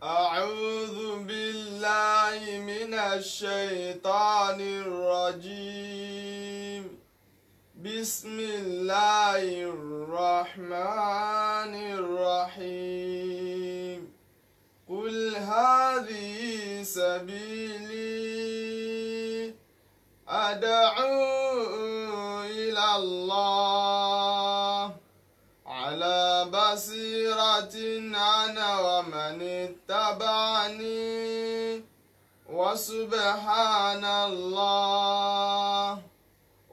أعوذ بالله من الشيطان الرجيم بسم الله الرحمن الرحيم قل هذه سبيلي أدعو إلى الله على بصيرة أنا ومن اتبعني وسبحان الله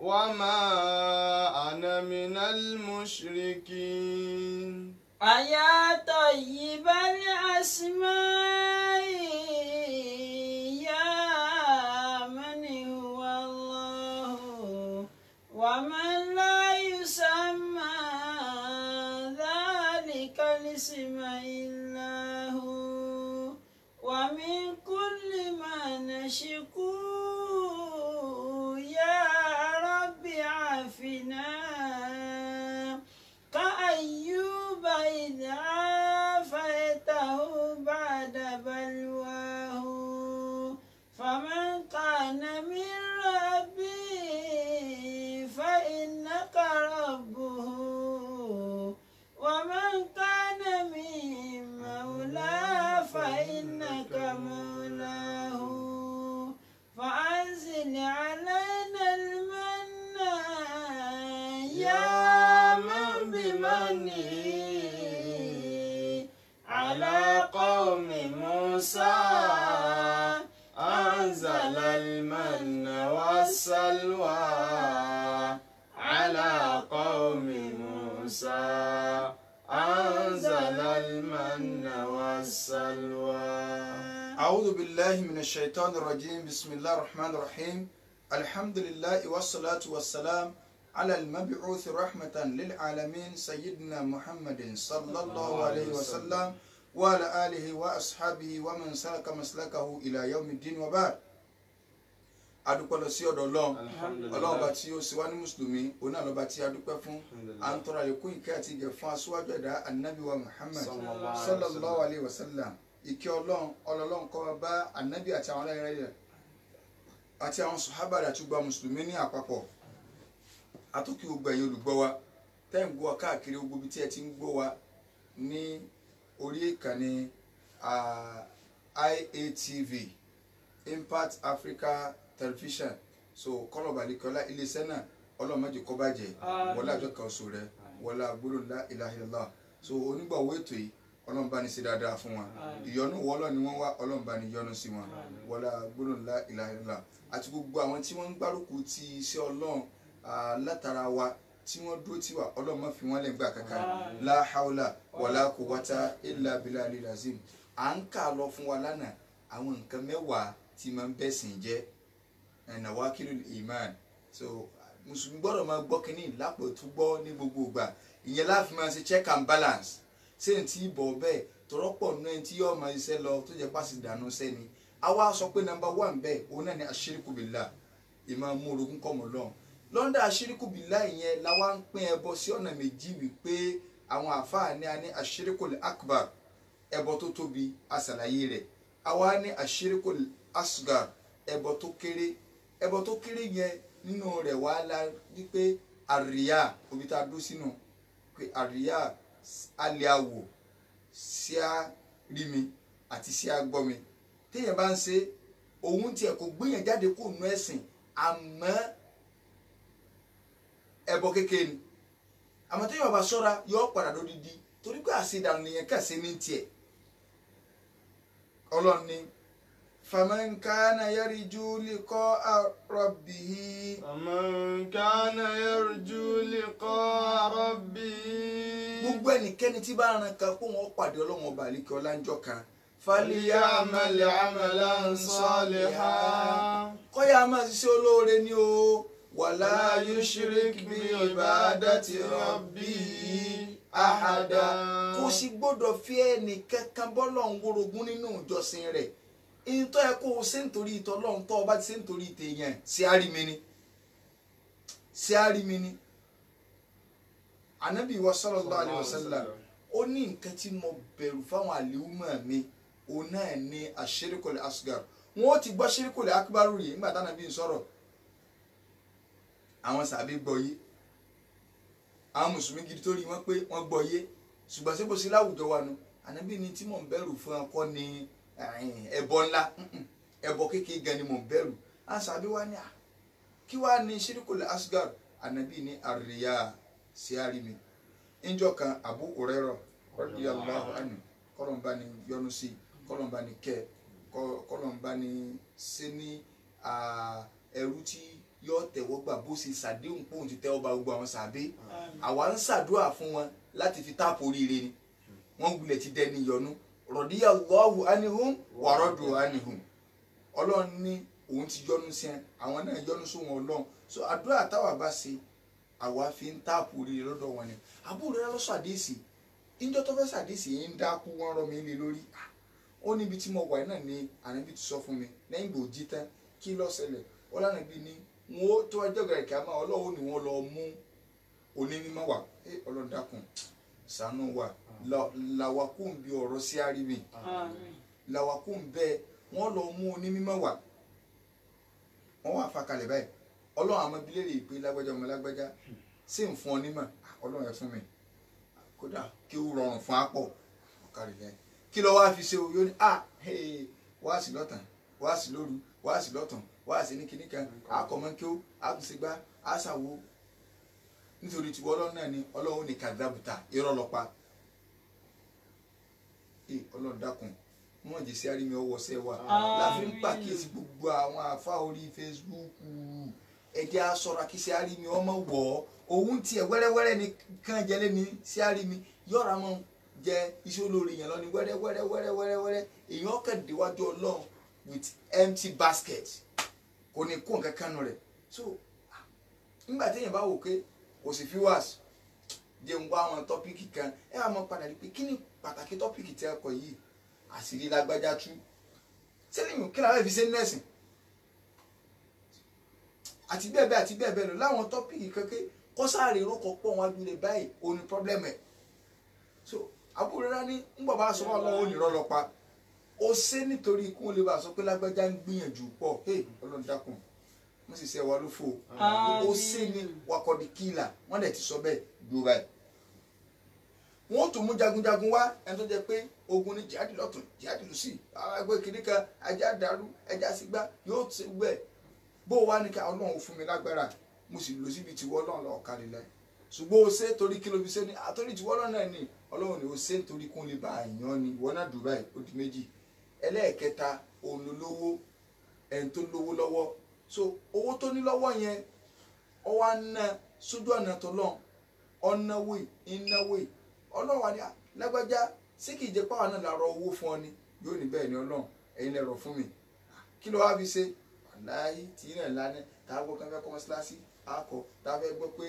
وما أنا من المشركين. يا طيب الأسماء يا من هو الله ومن لا يسمى ذلك الاسم إلا هو ومن كل ما نشكو يا رب عافنا كأيوب إذ عافيته بعد بلواه فمن كان من ربي فإنك ربه ومن كان من مولاه فإنك مولاه فأنزل علينا المن يا من بمنه على قوم موسى أنزل المن والسلوى على قوم موسى أنزل المن والسلوى. أعوذ بالله من الشيطان الرجيم بسم الله الرحمن الرحيم الحمد لله والصلاة والسلام على المبعوث رحمة للعالمين سيدنا محمد صلى الله عليه وسلم وعلى آله وأصحابه ومن سلك مسلكه إلى يوم الدين وبعد. adúpẹ́ lọ sí ọ̀dọ̀ Ọlọ́run bá tí ó sì wá ní mùsùlùmí òun náà lọ́ba tí a dúpẹ́ fún à ń tọrọ àlékún ìkẹ́ àti ìgẹ̀ fún aṣíwájú ẹ̀dá ànábì wa Muhammad sallallahu alayhi wa sallam. Ìkẹ́ Ọlọ́run kó máa bá ànábì àti àwọn ọlọ́run rẹ̀ àti àwọn sàhábà rẹ̀ àti gbogbo mùsùlùmí ní àpapọ̀. Àtúnkì gbogbo ẹ̀yin olùgbọ́ wa tẹ́ ń gbọ́ wa káàkiri gbogbo ibi tí ẹ ti ń gbọ́ wa ní orí ìkànnì IATV Impact Africa Television. So kọ́lọ̀ balẹ̀kọ́lá iléeṣẹ́ náà Ọlọ́run má jẹ́ kó bàjẹ́ wọlé àjọ kan oṣù rẹ̀ wọlé gbólóhùn la ilaha illallah. So onígbàwó ètò yìí Ọlọ́run bá ní ṣe dáadáa fún wọn ìyọ́nú wọ́lọ́ ni wọ́n wá Ọlọ́run bá ní yọ́nú sí wọn wọlé gbólóhùn la ilaha illallah. Àti gbogbo àwọn tí wọ́n ń gbárùkù ti iṣẹ́ Ọlọ́run látara wa tí wọ́n dúró tí wà Ọlọ́run má fi wọ́n lẹ́gbàá kankan la hawla wala quwwata illa billahil azim. À ń kà lọ fún wa lánàá àwọn nǹkan mẹ́wàá tí máa ń bẹ̀sìn jẹ́ nawakilul iman. So mùsùlùmí gbọ́dọ̀ máa gbọ́ kínní lápò tó gbọ́ ní gbogbo ìgbà ìyẹn láàfin máa ṣe check and balance ṣé n tí bọ̀ bẹ́ẹ̀ tọrọpọ̀ nínú ẹni tí yóò máa ṣiṣẹ́ lọ tó jẹ́ pàṣẹ ìdáná sẹ́ni àwa sọ pé number 1 bẹ́ẹ̀ òun náà ni ashiriku billah ìmáa mú orogún kọ́mọ lọ́hùn. Lọ́ndà ashiriku billah ìyẹn làwa ń pín ẹbọ sí ọ̀nà méjì wípé àwọn àfáà ní a ní ashirikul akbar ẹbọ tó tóbi àṣàlàyé rẹ̀ àwa ní ashirikul asgar ẹbọ tó kéré yẹn nínú rẹ̀ wà lá wípé àríyá òbí tá a dó sínú pé àríyá alẹ́ àwò sí á rí mi àti sí á gbọ́ mi téèyàn bá ń ṣe òun tiẹ̀ kò gbéyàn jáde kó nu ẹ̀sìn àmọ́ ẹbọ kékeré ni àmọ́ téèyàn bá ṣọ́ra yọ padà lódìdí torí pé àṣedànù nìyẹn kẹsẹ̀ ní tiẹ̀. Ọlọ́run ní فمن كان يرجو لقاء ربه gbogbo ẹnikẹ́ni tí bá ràn kan kó wọn pàdé Ọlọ́run ọba àlekè ọláńjọ́ kan فليعمل عملا صالحا kọ́yà máa ṣiṣẹ́ olóore ni o ولا يشرك بعبادة ربه أحدا. kò sì gbọ́dọ̀ fi ẹnìkankan bọ́lọ́run wórogún nínú ìjọsìn rẹ̀ ìtọ́ ẹ kó o ṣe nítorí ìtọ́ Ọlọ́run tó o bá ti ṣe nítorí ìtẹ̀yàn ṣe á rí mi ni. Ànábì wa sallallahu alaihi wasallam ó ní nǹkan tí mo bẹ̀rù fáwọn àlèhùmọ̀ mi òun náà ní àṣírìkọlẹ asgar wọn ó ti gbọ́ ṣírìkọlẹ akbaru rí nígbà táwọn bí ń sọ̀rọ̀ àwọn sàbí gbọ́ yé àwọn mùsùlùmí gidi tó rí wọn pé wọ́n gbọ́ yé ṣùgbọ́n síbò sí láwùjọ wa nu ànábì ni tí mò ń bẹ̀rù fún ọkọ ni ẹbọ ńlá ẹbọ kékeré gan ni mò ń bẹ̀rù àwọn sàbí wa ní kí wàá ní ṣírìkọlẹ asgar ànábì ní àríyá sí àrími ìjọ kan Abu Hurairah radiyallahu anhu kọlọmba ni yọ́nú sí kọlọmba ni kẹ kọlọmba ni ṣe ní ẹrú tí yọ tẹ́wọ́ gbà bó ṣe ṣàdéhùn pòun ti tẹ́wọ́ bá gbogbo àwọn sàbẹ àwa ń ṣàdúrà fún wọn láti fi táàpù oríire ni wọn gbulẹ̀ ti dẹni yọ́nú radiyallahu anhum wa radu anhum Ọlọ́run ní òun ti yọ́nú sí ẹ àwọn náà yọ́nú sí wọn Ọlọ́run so àdúrà táwa bá ṣe àwa fi ń táàpù oríire lọ́dọ̀ wọn ni àbúrò rẹ lọ́sọ̀ àdéhìsì ìjọ tó fẹ́ sàdísì yìí ń dákú wọ́n rọ mi lé lórí ó níbi tí mo wà náà ni ànábì ti sọ fún mi lẹ́yìn ìgbò jí tán kí ló ṣẹlẹ̀ ó lánàbí ni wọn ó tó ẹjọ́ gẹ̀rẹ́ kí a máa ọlọ́wọ́ ni wọ́n lọ mú onímọ̀ wá Ọlọ́run dákun ṣàánú wa làwákùn bí ọ̀rọ̀ sí àríwí làwákùn bẹ́ẹ̀ wọ́n lọ mú onímọ̀ wá wọ́n wà fàkalẹ̀ báyìí Ọlọ́run àmọ́ bilé rè pé lágbájá ọmọ lágbájá sì ń fún onímọ̀ Ọlọ́run ẹ̀ fún mi kódà kí ó rọrùn fún apọ ọkàrí lẹ kí lọ wá fi ṣe o yóò ní wá sí lọ́tàn wá sí lóru wá sí lọ́tàn wá sí ní kíní kan àkọmọ kí ó àtúnṣegbá àṣàwò nítorí tí Ọlọ́run náà ni Ọlọ́run ní kàdábùtà irọ́ lọ́pa Ọlọ́run dákun wọn jẹ sí àrími ọwọ́ sẹ wa láfi ń pàkíyèsí gbogbo àwọn àfa orí Facebook ẹjẹ aṣọra kí sí àrími ọmọ wọ òun tiẹ̀ wẹ́rẹ́wẹ́rẹ́ ni kàn jẹ́ lẹ́ni sí àrími yọ̀ọ̀ra mọ́ jẹ iṣẹ́ olórí yẹn lọ ní wẹ́rẹ́wẹ́rẹ́ èèyàn kẹ́dẹ̀wájú Ọlọ́run with empty basket kò ní kó nǹkan kan nù rẹ̀ so nígbà téèyàn bá wò pé kò sí viewers jẹun wá àwọn tọ́pìkì kan ẹ wà mọ́ padà rí pé kí ni pàtàkì tọ́pìkì tí ẹ kọ yìí àṣírí lágbájá tú sẹ́lẹ̀mù kí làwọn fi ṣe nẹ́ẹ̀sìn àti bẹ́ẹ̀ bẹ́ẹ̀ lọ láwọn tọ́pìkì kankan kọ́sáàrì ìrókò pọ̀ wọn agbèrè báyìí òun ni pọ́blẹ́mù ẹ̀ so àbúrò rẹ ní ń bọ̀ bá sọ wọn lọ́wọ́ onírọ́ lọ pa ó ṣe nítorí ikú lè bá sọ pé lágbájá ń gbìyànjú pọ̀ Ọlọ́run dákun wọ́n sì ṣe ẹwà ló fò ó ṣe ní wakọ̀dí kíìlà wọ́n dẹ̀ ti sọ bẹ́ẹ̀ dúró báyìí wọ́n tún mú jagunjagun wá ẹni tó jẹ́ pé ogun ní jihadi lọ́tún jihadi lọ́sì àwọn ẹgbẹ́ kìnnìkan ajá dàrú ẹja sígbà yóò ṣe gbẹ bó wá ní ká Ọlọ́run fún mi lágbára mo sì lọ síbi tí wọ́n lọ́n lọ kárí lẹ́ ṣùgbọ́n o ṣe torí kí ló fi ṣe ni àtọ́rí tí wọ́n lọ́n náà ni Ọlọ́run ni o ṣe nítorí kún lè ba àyàn ni wọ́n náà dùn báyìí ó di méjì ẹlẹ́ẹ̀kẹta òun ló lówó ẹni tó lówó lọ́wọ́ so owó tó ní lọ́wọ́ yẹn ọ wá ná sójú ọ̀nà tó lọ́n ọ̀nàwé ìnáwé Ọlọ́run wa ni lágbájá sí kì í jẹ́ pàwọn náà làárọ̀ owó fún ọ ni yóò ní bẹ́ẹ̀ ni Ọlọ́run ẹ̀yin lẹ̀rọ̀ fún mi kí ló wá fi ṣe aláì tí náà lánàá táwọn kan fẹ́ kọ́ mọ́síláṣí akọ táwọn fẹ́ gbọ́ pé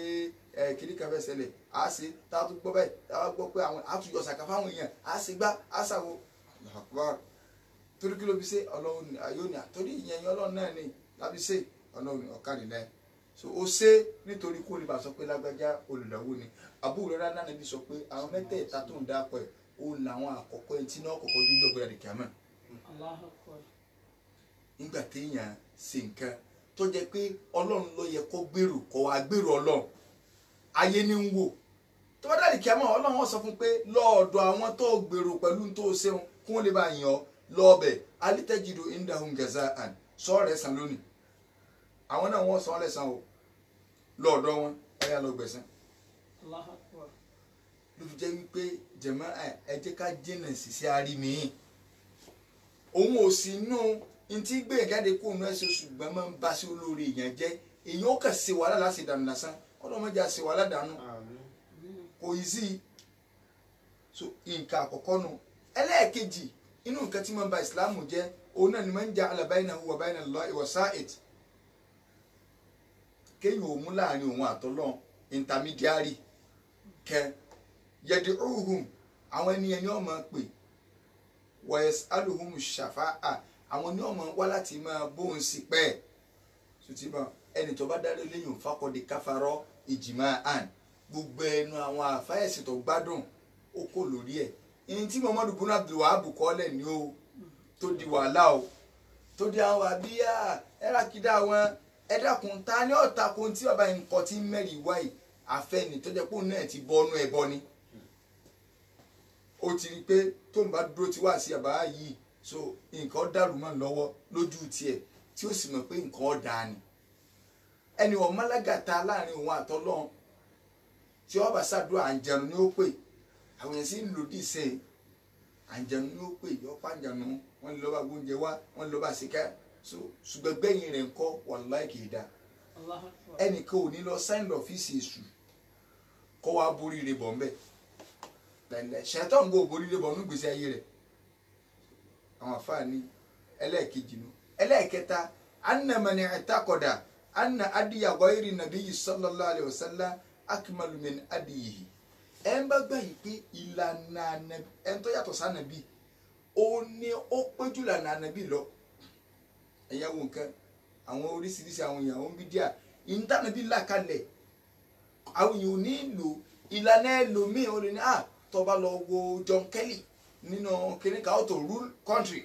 kìnìún kan fẹ́ ṣẹlẹ̀ á ṣe táwọn tó gbọ́ bẹ́ẹ̀ táwọn gbọ́ pé àwọn àtúnyọ̀ ṣàkà fáwọn èèyàn á ṣe gbá á ṣàwò torí kí ló fi ṣe Ọlọ́run yóò ní àtọ́rí ìyẹn Ọlọ́run náà ni láfi ṣe Ọlọ́run ọ̀kadìlẹ̀ so ó ṣe nítorí kó lè bá sọ pé lágbájá olùdáwó ni àbúrò rẹ náà níbi sọ pé àwọn mẹ́tẹ̀ẹ̀ta tó ń dápọ̀ ẹ̀ ó làwọn àkọ́kọ́ ẹni tí náà kọ́kọ́ dúdú ọgbẹ́rẹ́ àdìkẹ́ àmọ́ nígbà téèyàn ṣe nǹkan tó jẹ́ pé Ọlọ́run ló yẹ kó gbèrò kó wá gbèrò Ọlọ́run ayé ní ń wò tó bá dàrí kíámọ̀ Ọlọ́run wọ́n sọ fún pé lọ́ọ̀dọ̀ àwọn tó gbèrò pẹ̀lú tó ṣeun kí wọ́n lè bá yàn ọ́ lọ́ọ̀bẹ̀ alitajidu indahum jazaan sọ́ọ̀rẹ́ san lónìí àwọn náà wọ́n san lẹ́sàn o lọ́ọ̀dọ̀ wọn ẹ̀yà lọ gbẹ̀sán ló fi jẹ́ wípé jẹ̀mọ́ ẹ jẹ́ ká jìnnà sí àrí mi òun ò sí nù ntí gbé ìjáde kó nù ẹsẹ̀ ṣùgbọ́n máa ń bá sí olórí èèyàn jẹ́ èèyàn ó kà ṣe wàhálà láti dànù lásán ọlọ́mọdé àṣẹ wàhálà dànù kò yí sí so nǹkan àkọ́kọ́ nù ẹlẹ́ẹ̀kejì inú nǹkan tí máa ń ba ìsìláàmù jẹ́ òun náà ni máa ń ja baynahu wa bayna Allahi wasa'id kéèyàn ò mú láàrin òun àtọ́lọ́ intermediary kẹ yad'uhum àwọn ẹni ọmọ pè wa yas'aluhum shafa'a àwọn ní ọmọ wá láti máa bóun sí pẹ́ ṣùtìmọ̀ ẹni tó bá dárí lẹ́yìn faqad kafara ijma'an gbogbo ẹnu àwọn àfáyẹ̀sì tó gbádùn ó kò lórí ẹ̀ ẹni tí Muhammadu bin Abdul Wahab kọ́lẹ̀ ni ó tó di wàhálà o tó di àwọn àbíyá ẹ̀rá kìdá àwọn ẹ̀dàkùn ta ní ọ̀tà kún tí bàbá nǹkan tí mẹ́rin wáyé àfẹ́ni tó jẹ́ pé òun náà ti bọ́nú ẹbọ ni ó ti rí i pé tó ń bá dúró tí wà sí àbá yìí so nǹkan dàrú mọ́ lọ́wọ́ lójú tiẹ̀ tí ó sì mọ̀ pé nǹkan ọ̀dà ni ẹni wọn málágàta láàrin òun àtọlọ́run tí wọ́n bá ṣàdúrà àǹjẹ̀nu ni ó pè àwọn yẹn sì ń lòdì sí i àǹjẹ̀nu ni ó pè yọpá àǹjẹ̀nu wọ́n lè lọ́ba gbóúnjẹ wá wọ́n lè lọ́ba ṣìkẹ́ so ṣùgbọ́n gbẹ̀yìn rẹ̀ ńkọ́ wàláì kì í da ẹnìkan ò ní lọ sáìn lọ́fíìsì èṣù kọ́ wa borí rẹ̀ bọ̀ ńbẹ̀ lẹ́lẹ́ ṣẹ́tọ́ ń gbọ́ borí rẹ̀ bọ̀ ní gbèsè ayé rẹ̀ àwọn àfáàní ẹlẹ́ẹ̀kejì nu ẹlẹ́ẹ̀kẹta anna man i'taqada anna adiya ghayri nabiyyi sallallahu alayhi wa sallam akmalu min adiyihi ẹ̀ ń bá gbà yìí pé ìlànà ẹ̀ ń tó yàtọ̀ sànàbí ó ní ó péjú lànà ànàbí lọ ẹ̀yà wo nǹkan àwọn oríṣiríṣi àwọn èèyàn ó ń bí díà ìntànàbí là kalẹ̀ àwọn èèyàn ò ní lò ìlànà ẹlòmíì ó lè ní tó bá lọ wo John Kelly nínú kìnìkà how to rule country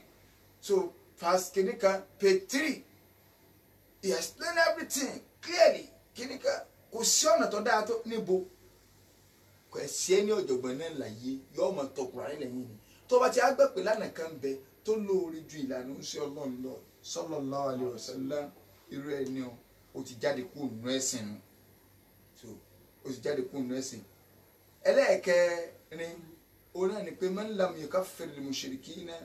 so verse kìnìkà page 3 he explain everything clearly kìnìkà kò sí ọ̀nà tó dáa tó níbo kò sí ẹni ọ̀jọ̀gbọ́n náà láyé yóò mọ̀ tọkùnrin ayé lẹ́yìn ni tó bá ti àgbẹ̀ pé lánàá kan bẹ tó lóore ju ìlànà ń ṣe ọlọ́run lọ sallallahu alaihi wasallam irú ẹni o ti jáde kúrò nínú ẹ̀sìn nu so o ti jáde kúrò nínú ẹ̀sìn ẹlẹ́ẹ̀kẹrin òun náà ni pé man lam yukaffir al-mushrikina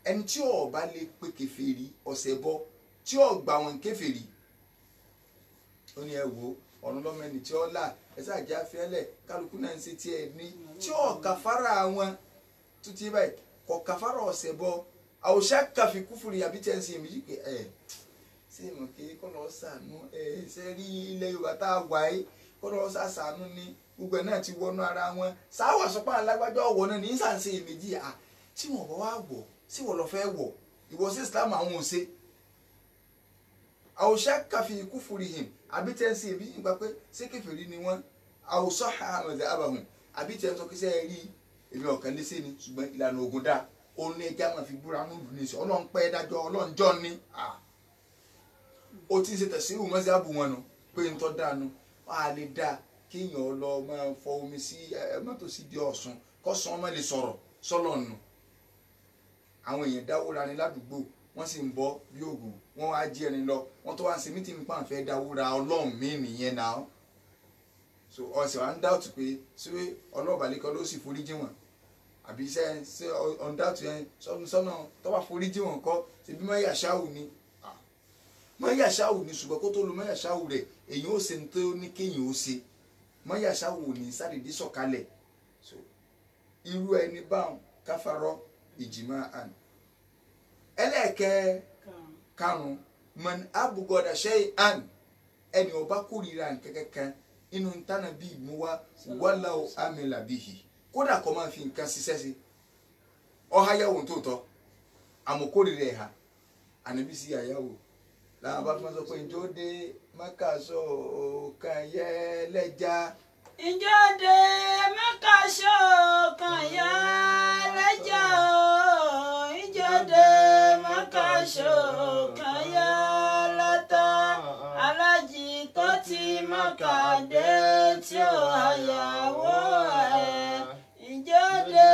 ẹni tí ó bá lè pé kèfèrí ọ̀sẹ̀ bọ́ tí ó gbà wọn kèfèrí ó ní ẹ wo ọ̀run lọ́mọ ẹni tí ó là ẹ̀sẹ̀ àjẹ́ afẹ́lẹ̀ kálukú náà ń ṣe tí ẹ ní tí ó kàfàrà wọn tó ti báyìí kọ̀ kàfàrà ọ̀sẹ̀ bọ́ àwòṣà kàfi kúfùrì àbí tẹ́ ń ṣe méjì pé ṣé ìmọ̀ kí kọ́ lọ́ọ́ sànú ṣe rí ilẹ̀ Yorùbá tá a wà yìí kọ́ lọ́ọ́ sànú ni gbogbo ẹ̀ náà ti wọnú ara wọn sáwà sọpá alágbájá ọ̀wọ́ náà ní sàǹṣe méjì tí wọ́n bá wà wọ̀ sí wọ́n lọ fẹ́ wọ̀ ìwọ sí Islam àwọn ò ṣe àwòṣà kàfi kúfùrì hìm àbí tẹ́ ń ṣe méjì nípa pé ṣé kèfèrí ni wọ́n àwòṣà àmọ̀dé àbàwọ̀n àbí tẹ́ ń sọ kí sẹ́ rí èmi ọ̀kan léṣe ni ṣùgbọ́n ìlànà ogun dáa òun ní ẹja máa fi búra ní ìlú nìṣẹ́ ọlọ́run pẹ́ dájọ́ ọlọ́run jọ́ ni ó ti ń ṣe tẹ̀síwù mọ́sí àbù wọn nu pé ń tọ́ dànù á lè dá kéèyàn lọ máa fọ omi sí mọ́tò sí di Ọ̀ṣun kọ́sán ọmọ lè sọ̀rọ̀ sọ́lọ̀ nù àwọn èèyàn dáwó ra ni ládùúgbò wọ́n sì ń bọ́ bí òògùn wọ́n wá jí ẹni lọ wọ́n tó wá ń ṣe mítì nípa àǹfẹ́ dáwó ra ọlọ́run mí nìyẹn náà so ọ̀sẹ̀ wa ń dáwọ́tù pé ṣé ọlọ́ọ̀bàlẹ́kọ́ ló sì foríjì wọn àbí iṣẹ́ ṣe ọ̀ndàtú yẹn sọ́nà tó bá foríjì wọn kọ́ ṣe bí mọ́yà ṣáwù ni mọ́yà ṣáwù ni ṣùgbọ́n kó tó lo mọ́yà ṣáwù rẹ̀ èyí ó ṣe tó ní kéèyàn ó ṣe mọ́yà ṣáwù ní sádìdí sọ̀kalẹ̀ so irú ẹni báwọn káfárọ́ ìjìmá àn ẹlẹ́ẹ̀kẹ́ karùn-ún mọ̀n abùgọ́dà ṣe àn ẹni ọba kórìíra nkẹ́kẹ́kan inú ntánà bíi mú wa wàláwò amẹ́là bíi kódà kọ́ máa fi nǹkan ṣiṣẹ́ sí ọ̀háyàwó tó tọ́ àmọ́kórìíra ẹ̀ha ànábì sí àyàwó làwọn bá fi máa sọ pé ìjọ dé mákàsọ kan yẹ lẹ́jà. ìjọ dé mákàsọ kan yẹ lẹ́jà o ìjọ dé mákàsọ kan yẹ lẹ́tà alájì tó ti mákàdé tí ó àyàwó ẹ̀. Ìjọdẹ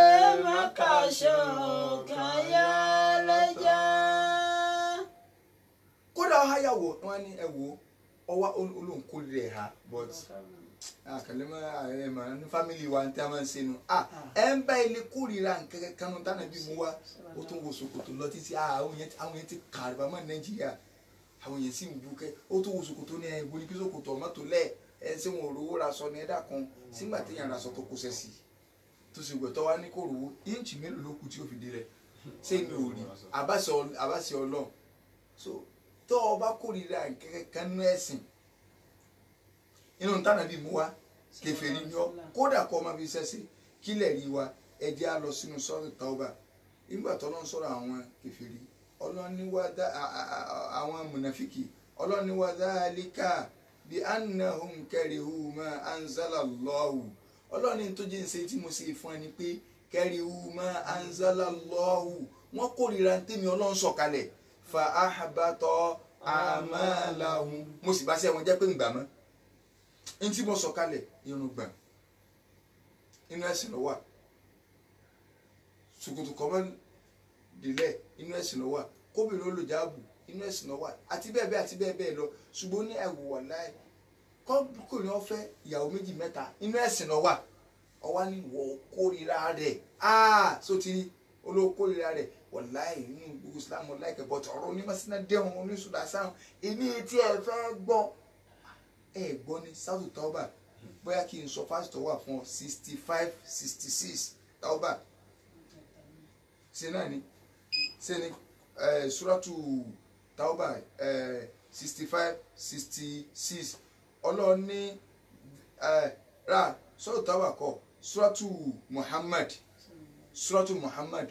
mákàṣọ kàyà lẹ́jà. Kódà ọ̀háyàwó wọn ní ẹ̀wò ọwá olóńkó rẹ̀ ha but àkàlẹ́mọ̀ ẹ̀mọ̀ ní fámìlì wa ní tí a máa ń ṣe nu ẹ̀ ń bá ilé kórìíra nkẹ́kẹ́ kanú tánà bí mo wá ó tún wo ṣòkòtò lọ títí àwọn yẹn ti kàrí bàmọ́ Nàìjíríà àwọn yẹn sì ń bu kẹ́ ó tún wo ṣòkòtò ní ẹ̀ ìbò ní kí ṣòkòtò ọmọ tó lẹ̀ ẹ̀ ṣé wọn ò rówó ra sọ ní ẹ̀dá kan sígbà tí yàrá sọ tó kó sẹ́sì tó sì gbẹ̀tọ́ wá ní kò rówó íǹchì mélòó ló kù tí ó fi dé rẹ̀ ṣé ní òòrì àbáṣe ọlọ́run so tó o bá kórìíra kẹ̀kẹ́ kan nú ẹ̀sìn inú tánà bí mú wa kèfèrí ni ọ kódà kọ́ ọmọ bíi sẹ́sì kílẹ̀ rí wa ẹ̀jẹ̀ á lọ sínú sọ́ọ̀rì Tawba nígbà tó lọ́n sọ̀rọ̀ àwọn kèfèrí ọlọ́niwádà àwọn mùnàfíkì ọlọ́niwádà alíkà bí annahum karihu ma anzala Allahu ọlọ́ni tó jẹ́ ń ṣe tí mo ṣe fún ẹni pé karihu ma anzalallahu wọ́n kórìíra ntẹ́mi Ọlọ́run sọ̀kalẹ̀ fa ahbata a'malahum mo sì bá ṣe wọn jẹ́ pé ń gbà mọ́ ntí mo sọ̀kalẹ̀ irun gbà inú ẹ̀sìn ló wà ṣòkòtò kọ́mọ́ dìlẹ̀ inú ẹ̀sìn ló wà kóbìnrin olùjáàbù inú ẹ̀sìn ló wà àti bẹ́ẹ̀ bẹ́ẹ̀ lọ ṣùgbọ́n ní ẹ̀wù wà láì kọ́kùnrin ọ̀fẹ́ ìyàwó méjì mẹ́ta inú ẹ̀sìn ló wà ọwá ní wọ kórìíra rẹ̀ sotiri olówó kórìíra rẹ̀ wàláì nínú gbogbo Islam láìkẹ́ bọ́tọ̀ ọ̀rọ̀ onímọ̀sínà dẹ́hùn oníṣùdà sáhùn èmi tí ẹ fẹ́ gbọ́ ní South Tauba bóyá kí n sọ pásítọ̀ wà fún ọ 65 66 Tauba ṣe náà ni ṣe ni suratu Tauba 65 66 Ọlọ́run ní ra sọ́rọ̀ Tauba kọ suratu Muhammad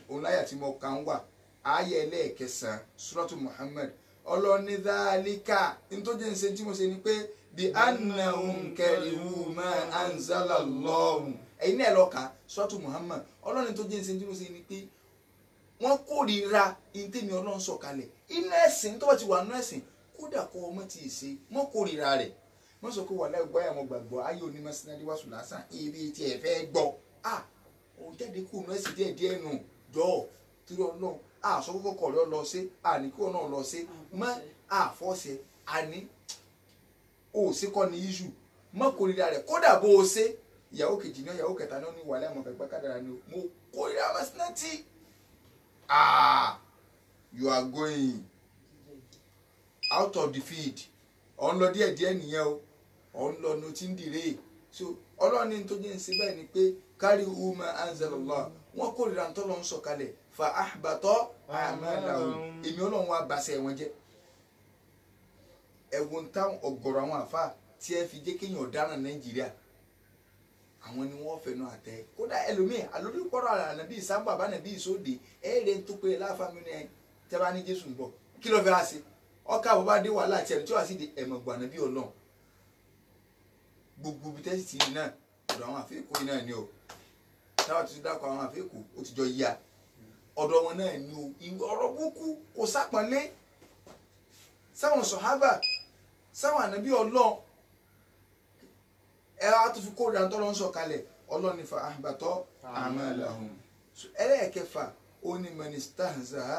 òun láyà tí mo kàn wà ayé ẹlẹ́ẹ̀kẹsàn suratu Muhammad Ọlọ́run ní dhalika nítorí ṣe tí mo ṣe ni pé bí annahum karihu ma anzalallahu ẹ̀yin náà lọ́ka suratu Muhammad Ọlọ́run tó jẹ́ ṣe tí mo ṣe ni pé wọ́n kórìíra ìtẹ́mi Ọlọ́run sọ̀kalẹ̀ inú ẹ̀sìn tó bá ti wà nínú ẹ̀sìn kódà kọ́ ọmọ tí ì ṣe wọ́n kórìíra rẹ̀ wọ́n sọ pé wà láì gbọ́ àwọn gbàgbọ́ ayé onímọ̀ sinadi wàásù lásán ibi tí ẹ fẹ́ gbọ́ òun jáde kó nù ẹ̀sìn díẹ̀ nù jọ torí Ọlọ́run sọ kókó kọ̀ lọ́ lọ sí àní kó náà lọ sí mọ́ àfọ́sẹ̀ àní òsè kọ́ ní iṣu mọ́ kórìíra rẹ̀ kódà bó o ṣe ìyàwó kejì náà ìyàwó kẹta náà ní wàlẹ́ àmọ́ fẹ́ gbàkádàrà ni mo kórìíra masinati you are going out of the field ọ̀n lọ díẹ̀ nìyẹn o ọ̀n lọ ní o ti ń dìre so Ọlọ́run ní tó jẹ́ ń ṣe bẹ́ẹ̀ ni pé karihu ma anzalallah wọ́n kórìíra ń tọ́lọ́ ń sọ̀kalẹ̀ fa ahbata a'malahum èmi Ọlọ́run wa bàṣẹ wọn jẹ́ ẹ̀wọ̀n táwọn ọ̀gọ̀rọ̀ àwọn àfa tí ẹ fi jẹ́ kéèyàn ọ̀daràn Nàìjíríà àwọn ni wọ́n fẹnu àtẹ kódà ẹlòmíì àlórí kọ́rọ̀ ànàbí ìsámbà àbánàbí ìsóde ẹ̀ẹ́rẹ́ tó pé láfàmì ní tẹ́ bá ní Jésù ń bọ̀ kí ló fẹ́ wá sí ọkà bàbá dé wàhálà tiẹ̀ tí wàá sì di ẹ̀mọ̀gbọ̀n ànàbí Ọlọ́run gbogbo ibi tẹ́sí tì í náà ọ̀dọ̀ àwọn àfẹ́kù yìí náà ni o táwọn ti dákọ̀ àwọn àfẹ́kù ó ti jọ yíya ọ̀dọ̀ wọn náà ni o ọ̀rọ̀ búkú kò sápọ̀nlé sáwọn sọ̀hábà sáwọn ànàbí Ọlọ́run ẹ wá tó fi kóòdà tó lọ ń sọ̀kalẹ̀ Ọlọ́run ní fa ahbata a'malahum ẹlẹ́ẹ̀kẹfà ó ní man istahza'a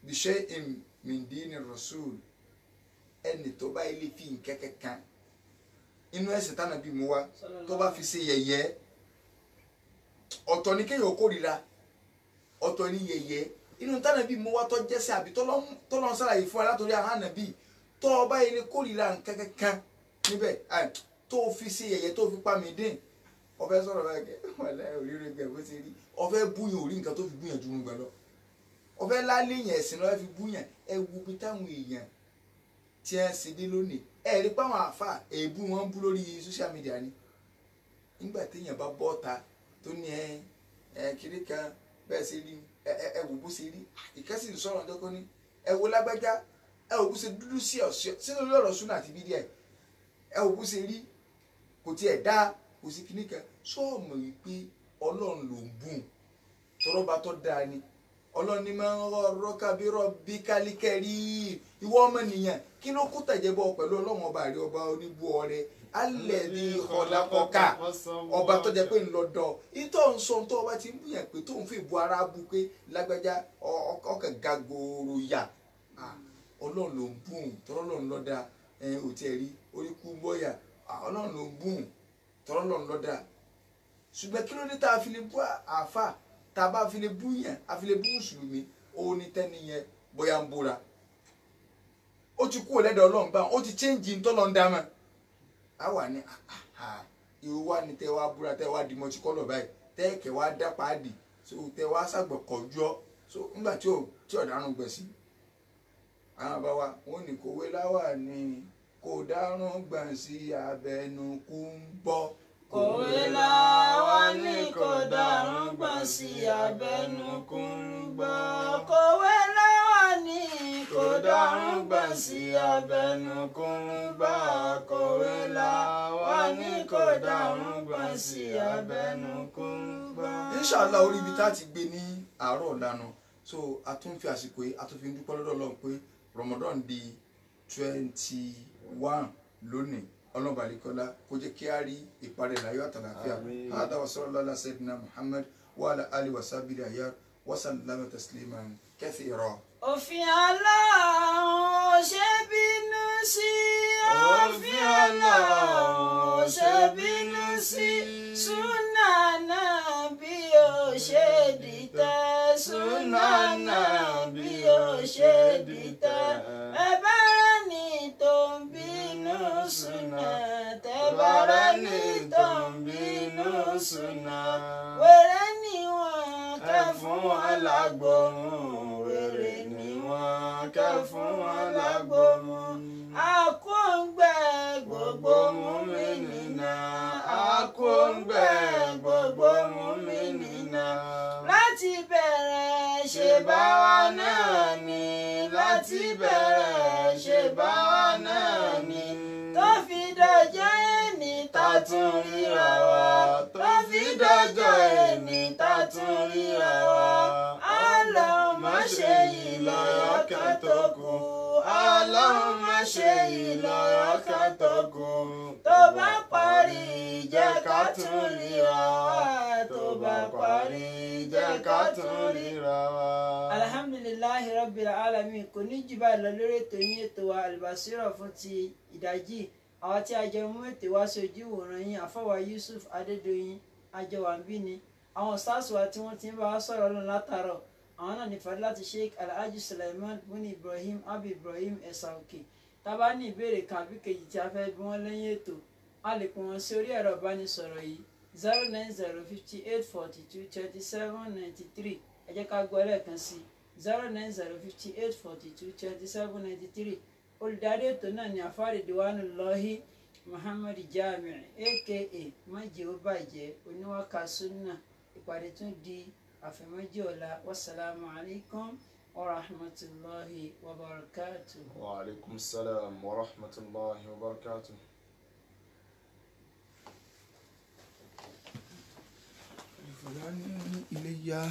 bi shay'in min dini rasul ẹni tó bá ilé fi nkẹ́kẹ́ kan inú ẹ̀sìn tánàbí mú wá tó bá fi ṣe yẹ̀yẹ́ ọ̀tọ̀ ní kéèyàn kórìíra ọ̀tọ̀ ní yẹ̀yẹ́ inú tánàbí mú wá tó jẹ́sẹ̀ àbí tó lọ́n sàlàyé fún wa látòrí àwọn ànàbí tó bá ilé kórìíra nkẹ́kẹ́ kan níbẹ̀ tó fi ṣe yẹ̀yẹ́ tó fi pa mí dín ọ̀fẹ́ sọ̀rọ̀ báyìí kẹ́ wàlẹ́ òrìrì gbẹ̀ bó ṣe rí ọ̀fẹ́ búyàn orí nǹkan tó fi búyàn jù gbẹ lọ ọ̀fẹ́ lálẹ́yìn ẹ̀sìn lọ́wọ́ fi búyàn ẹ wo bí táwọn èèyàn tí ẹ ṣe dé lónìí ẹ rí páwọn àáfà èébú wọn bú lórí social media ni nígbà téèyàn bá bọ́ ọ̀ta tó ní kiri kan bẹ́ẹ̀ ṣe rí ẹ wò bó ṣe rí ìkẹ́sì sọ̀rọ̀ ọjọ́ kọ́ ní ẹ wo lágbájá ẹ wò bó ṣe dúdú sí ọ̀ṣẹ́ sínú lórí ọ̀rọ̀ súnà àti bídíà ẹ wò bó ṣe rí kò tiẹ̀ dá kò sí kíní kan sọ́ọ̀mù wípé Ọlọ́run ló ń bùn tọ́rọ́ba tó dáa ni Ọlọ́run ní máa ń rọ́ kábírọ̀ bí kálíkẹ́rì ìwọ ọmọ nìyẹn kí ló kó tẹ̀jẹ̀ bọ́ pẹ̀lú Ọlọ́run ọba àrí ọba oníbú ọrẹ alẹ́ ní ọ̀làkọ̀ọ́ká ọba tó jẹ́ pé ńlọ́dọ̀ ìtọ́ ń sọ tó ọba ti ń bùyàn pé tó ń fi bu ara bu pé lágbájá ọkàn ga gòòrò yà Ọlọ́run ló ń bùn tọ́rọ́lọ́run lọ́dà òtí ẹ̀rí orí kú bọ́yà Ọlọ́run ló ń bùn tọ́rọ́lọ́run lọ́dà ṣùgbọ́n kí ló dé tá a fi lè bú àáfà tá a bá fi lè bú yàn a fi lè bú mùsùlùmí òun ní tẹ́ni yẹn bóyá ń búra ó ti kú ọ̀lẹ́dọ̀ Ọlọ́run bá ó ti chẹ́ǹjì ń tọ́lọ́ ń dá mọ́ a wà ní ìwọ wa ni tẹ́ wá búra tẹ́ wá di mọ́tí kọ́lọ̀ báyìí tẹ́ kẹ́ wá dá páàdì so tẹ́ wá sàgbọ̀ kọjú ọ́ so nígbà tí ọ̀daràn gbẹ̀ sí àwọn bá wa wọn ní kòwé láwà ní kò dárùn gbọ̀n sí abẹnukú ń bọ́. Kòwé láwà ní kò dárùn gbọ̀n sí abẹnukú ń bọ́. Kòwé láwà ní kò dárùn dárúgbà sí abẹnukúngbà kọ̀wé la wá ní kò dárúgbà sí abẹnukúngbà. Inshallah orí ibi tá a ti gbé ní àárọ̀ ọ̀lànà so a tún fi àsìkò yìí a tún fi ń dúpẹ́ lọ́dọ̀ Ọlọ́run pé Ramadan di 21 lónìí ọlọ́ba àlekọ́lá kó jẹ́ kí a rí ìparí láyọ̀ àtàlàfíà hada wa sallallahu ala sayyidina Muhammad wa ala alihi wa sahbihi ayyar wa sallama tasliman kathira. òfin Ọlọ́run ṣe bínú sí òfin Ọlọ́run ṣe bínú sí súnà náà bí ó ṣe dìtẹ̀ súnà náà bí ó ṣe dìtẹ̀ ẹ bá rẹ̀ ní tó ń bínú súnà tẹ bá rẹ̀ ní tó ń bínú súnà wèrè ni wọ́n kẹ́ fún wọn lágbóhùn wèrè ni wọ́n kẹ́ fún wọn lágbóhùn àkóńgbẹ gbogbo mùmínínà àkóńgbẹ gbogbo mùmínínà láti bẹ̀rẹ̀ ṣe bá wa náà ni láti bẹ̀rẹ̀ ṣe bá wa náà ni tó fi dọjọ́ ẹni tá tún ríra wa tó fi dọjọ́ ẹni tá tún ríra wa Ọlọ́run má ṣe yìí lọ́yọ̀ kan tó kù Ọlọ́run má ṣe yìí lọ́yọ̀ kan tó kù tó bá parí jẹ́ ká tún ríra wa tó bá parí jẹ́ ká tún ríra wa. Alhamdulillahi rabbil alamin kò ní jù báyìí lọ lórí ètò yín ètò wa Al-Basira fún ti ìdájí àwọn tí a jẹ mú ètò wá sí ojú ìwòran yín àfọwà Yusuf Adédoyin ajọwàmbí ni àwọn stars wa tí wọ́n ti ń bá wa sọ̀rọ̀ lọ látàárọ̀ àwọn náà ní Fadilati Sheikh Alhaji Sulaiman buni Ibrahim Abi Ibrahim Ẹ̀sàòkè tábà ní ìbéèrè kan àbí kejì tí a fẹ́ bí wọ́n lẹ́yìn ètò a lè pè wọ́n sí orí ẹ̀rọ ìbánisọ̀rọ̀ yìí 09058422793 ẹ jẹ́ ká gbọ́ lẹ́ẹ̀kan sí 09058422793 olùdarí ètò náà ní àfáàrí Diwanullahi Muhammad Jami aka májè ó bàjẹ́ oníwàkà sunna ìpàdé tún di àfẹ̀mọ́jì ọ̀la wasalaamu alaykum wa rahmatulahi wa barakatuh. Wa alaykum salam wa rahmatulahi wa barakatuh. ìfọ̀lá ní ilé yá.